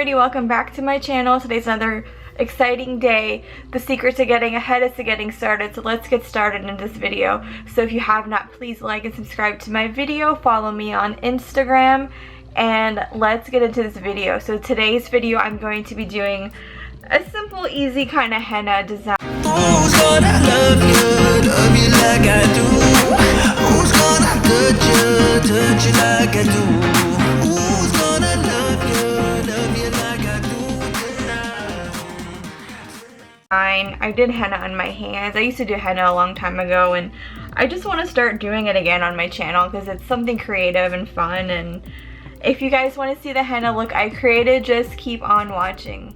everybody, welcome back to my channel. Today's another exciting day. The secret to getting ahead is to getting started, so let's get started in this video. So if you have not, please like and subscribe to my video, follow me on Instagram, and let's get into this video. So today's video I'm going to be doing a simple, easy kind of henna design. Who's gonna love you like I do? Who's gonna touch you like I do? Who's gonna love you like I do? I did henna on my hands. I used to do henna a long time ago, and I just want to start doing it again on my channel because it's something creative and fun. And if you guys want to see the henna look I created, just keep on watching.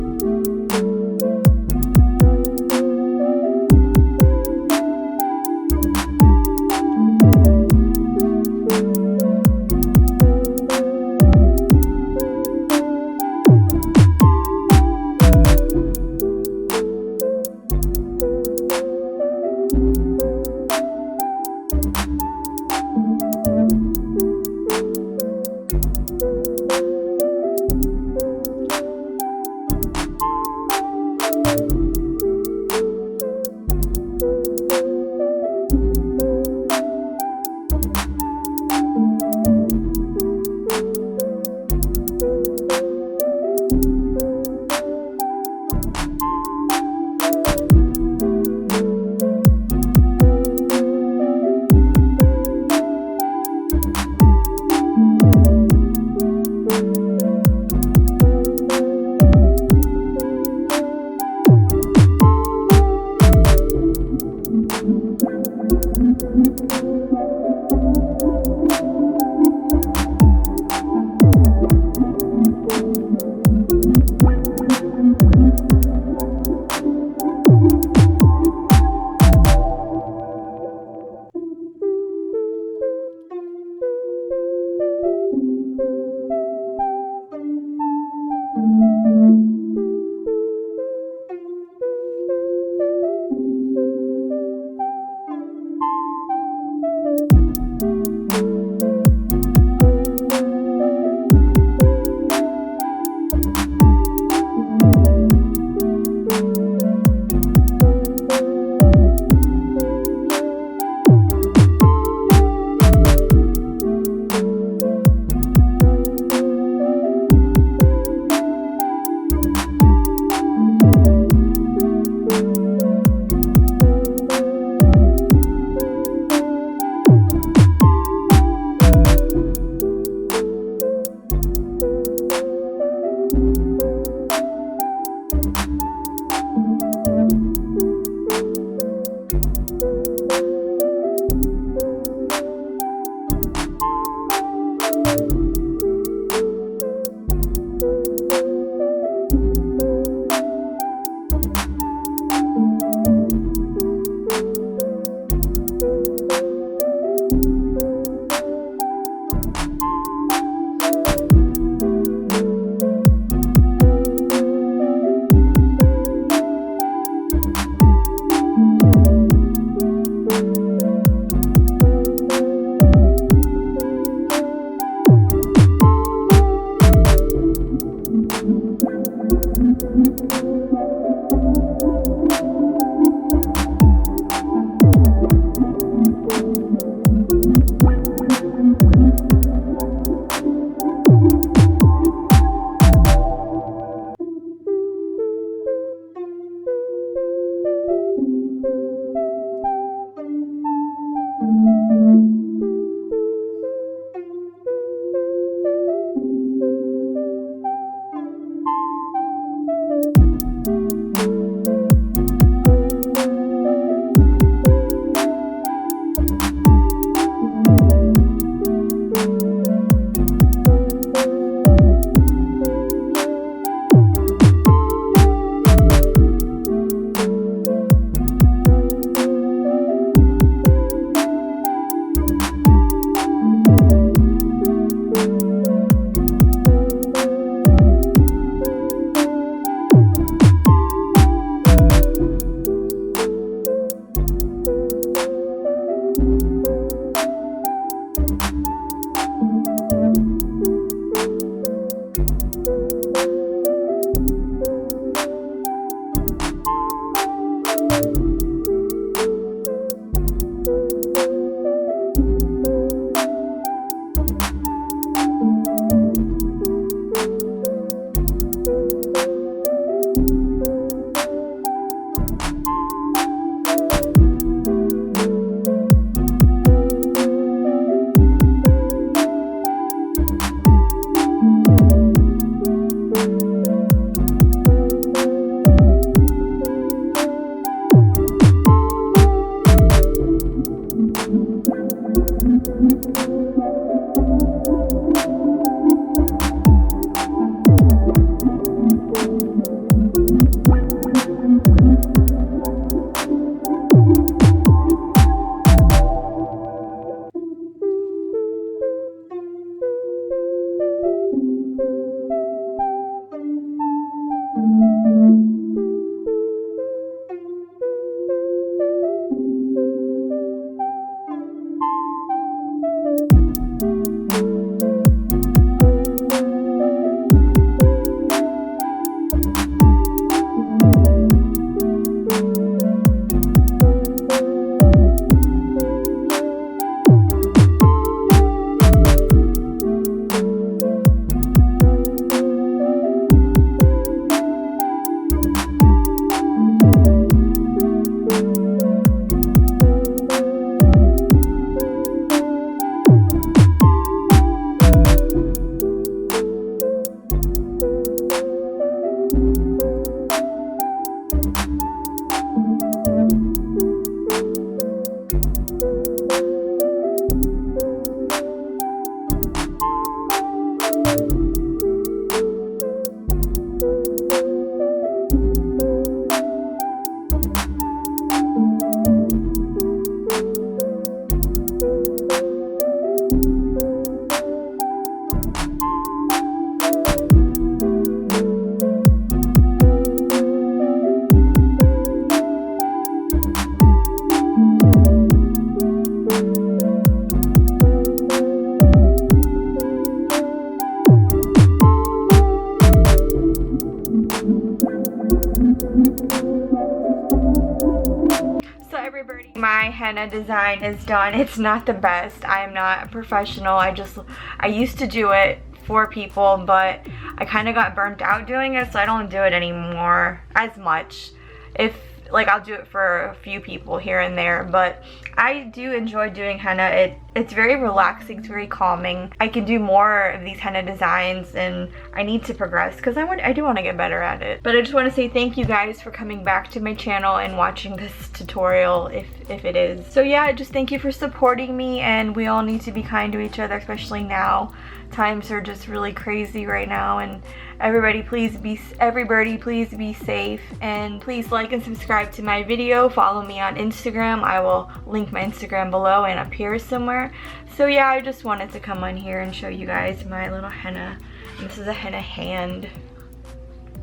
my henna design is done. It's not the best. I am not a professional. I used to do it for people, but I kind of got burnt out doing it, so I don't do it anymore as much. If like, I'll do it for a few people here and there, but I do enjoy doing henna. It's very relaxing, it's very calming. I can do more of these henna designs, and I need to progress because I do want to get better at it. But I just want to say thank you guys for coming back to my channel and watching this tutorial, if it is. So yeah, just thank you for supporting me, and we all need to be kind to each other, especially now. Times are just really crazy right now, and every birdie please be safe, and please like and subscribe to my video. Follow me on Instagram. I will link my Instagram below and up here somewhere. So yeah, I just wanted to come on here and show you guys my little henna. This is a henna hand.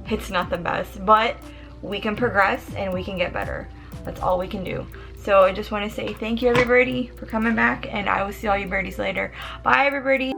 It's not the best, but we can progress and we can get better. That's all we can do. So I just want to say thank you, everybody, for coming back, and I will see all you birdies later. Bye, everybody.